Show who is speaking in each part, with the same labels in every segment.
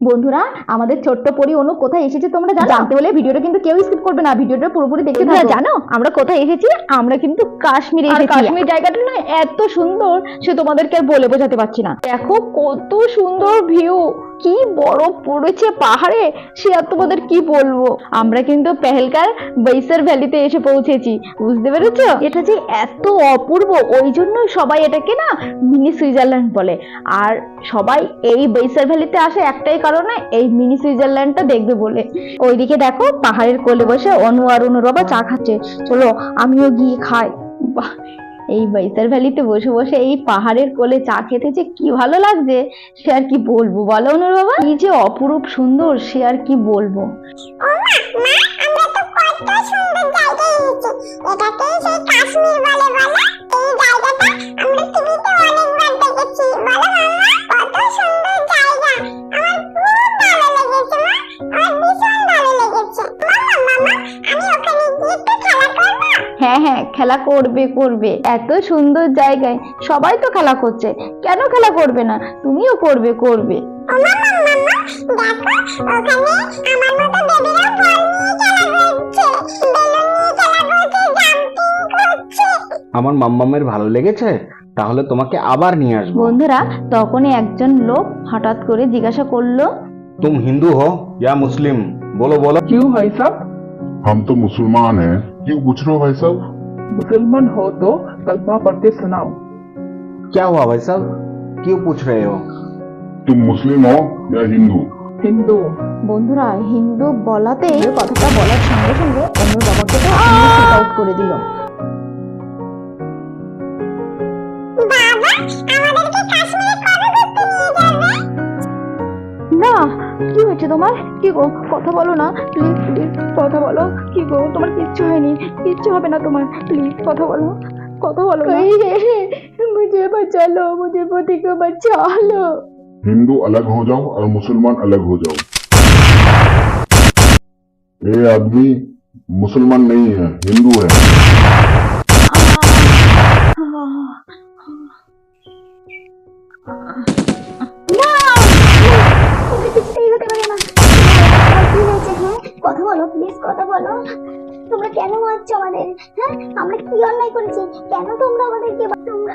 Speaker 1: বন্ধুরা, আমাদের ছোট্ট পরি অনু কোথায় এসেছে তোমরা জানতে হলে ভিডিওটা কিন্তু কেউ স্কিপ করবে না, ভিডিওটা পুরোপুরি দেখতে থাকো। জানো আমরা কোথায় এসেছি? আমরা কিন্তু কাশ্মীরে এসেছি। কাশ্মীর জায়গাটা না এত সুন্দর, সে তোমাদেরকে আর বলে বোঝাতে পারছি না। দেখো কত সুন্দর ভিউ, কি বরফ পড়েছে পাহাড়ে, সে আর তোমাদের কি বলবো। আমরা কিন্তু পেহেলগাঁও বৈসার ভ্যালিতে এসে পৌঁছেছি, বুঝতে পেরেছো? এটা যে এত অপূর্ব, ওই জন্যই সবাই এটাকে না মিনি সুইজারল্যান্ড বলে। আর সবাই এই বৈসার ভ্যালিতে আসে একটাই কারণে, এই মিনি সুইজারল্যান্ডটা দেখবে বলে। ওইদিকে দেখো পাহাড়ের কোলে বসে অনু আর অনুর বাবা চা খাচ্ছে, চলো আমিও গিয়ে খাই। এই বৈসার ভ্যালিতে বসে বসে এই পাহাড়ের কোলে চা খেতে যে কি ভালো লাগছে, সে আর কি বলবো বলো অনুর বাবা? কি যে অপরূপ সুন্দর, সে আর কি বলবো। হ্যাঁ হ্যাঁ, খেলা করবে করবে, এত সুন্দর জায়গায় সবাই তো খেলা করছে, কেন খেলা করবে না? তুমিও করবে করবে।
Speaker 2: আমার মাম্মামের ভালো লেগেছে, তাহলে তোমাকে আবার নিয়ে আসবো।
Speaker 1: বন্ধুরা, তখনই একজন লোক হঠাৎ করে জিজ্ঞাসা করলো,
Speaker 2: तुम हिंदू हो या मुस्लिम? बोलो बोलो।
Speaker 3: क्यों भाई साहब?
Speaker 4: हम तो मुसलमान हैं, क्यों पूछ रहे हो भाई साहब?
Speaker 3: मुसलमान हो तो कलमा पढ़ के सुनाओ।
Speaker 2: क्या हुआ भाई साहब, क्यों पूछ रहे हो?
Speaker 4: तुम मुस्लिम हो या हिंदू?
Speaker 3: हिंदू।
Speaker 1: বন্ধুরা হিন্দু বলাতে কথাটা বলার সঙ্গে সঙ্গে অনুর বাবাকে তো আউট করে দিল। না, কি হয়েছে তোমার? কি গো, কথা বলো না প্লিজ, প্লিজ কথা বলো। কি গো, তোমার কিচ্ছু হয়নি? কিচ্ছু হবে না তোমার, প্লিজ কথা বলো, কথা বলো না। मुझे बचा लो, मुझे पति को बचा लो।
Speaker 4: हिंदू अलग हो जाओ और मुसलमान अलग हो जाओ। ये आदमी मुसलमान नहीं है, हिंदू है।
Speaker 5: কথা বলো প্লিজ, কথা বলো। তোমরা কেন মারছো আমাদের? হ্যাঁ, আমরা কি অন্যায় করেছি? কেন তোমরা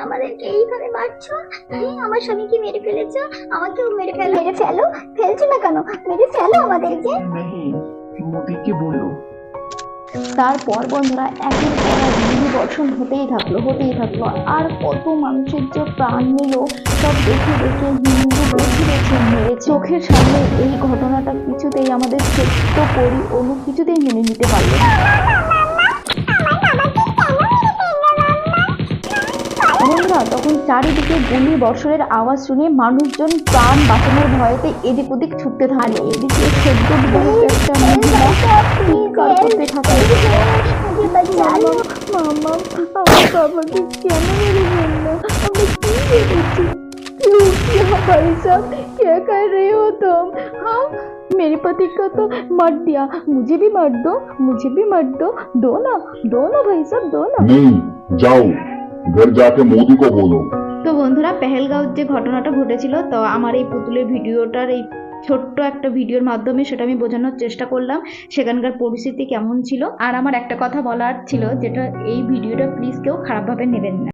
Speaker 5: আমাদেরকে এইভাবে মারছো? হ্যাঁ, আমার স্বামীকে মেরে ফেলেছো, আমাকেও মেরে ফেলো। ফেলছো না কেন? মেরে ফেলো আমাদেরকে।
Speaker 3: नहीं, मोदी के बोलो।
Speaker 1: তারপর বন্ধুরা একের পর এক গুলি বর্ষণ হতেই থাকলো। আর কত মানুষের যে প্রাণ নিল, সব দেখে দেখে হিন্দু বেছে মেরে চোখের সামনে এই ঘটনাটা কিছুতেই আমাদের ছোট্ট পরি অনু কিছুতেই মেনে নিতে পারলো না। বন্ধুরা তখন চারিদিকে গুলি বর্ষণের আওয়াজ শুনে মানুষজন প্রাণ বাঁচানোর ভয়েতে এদিক ওদিক ছুটতে থাকে। এদিকে সদ্য বিবাহিত একটা মহিলা চিৎকার করতে থাকে, মামা আমার বাবাকে কেন মেরে ফেললো? আমি কি করেছি? क्यों किया भाई साहब? क्या कर रहे हो तुम? हाँ, मेरे पति को तो मार दिया, मुझे भी मार दो, मुझे भी मार दो ना भाई साहब, दो ना।
Speaker 4: नहीं, जाओ घर जाके मोदी को बोलो।
Speaker 1: তো বন্ধুরা পেহেলগাঁও যে ঘটনাটা ঘটেছিল, তো আমার এই পুতুলের ভিডিওটার এই ছোট্ট একটা ভিডিওর মাধ্যমে সেটা আমি বোঝানোর চেষ্টা করলাম সেখানকার পরিস্থিতি কেমন ছিল। আর আমার একটা কথা বলার ছিল, যেটা এই ভিডিওটা প্লিজ কেউ খারাপভাবে নেবেন না।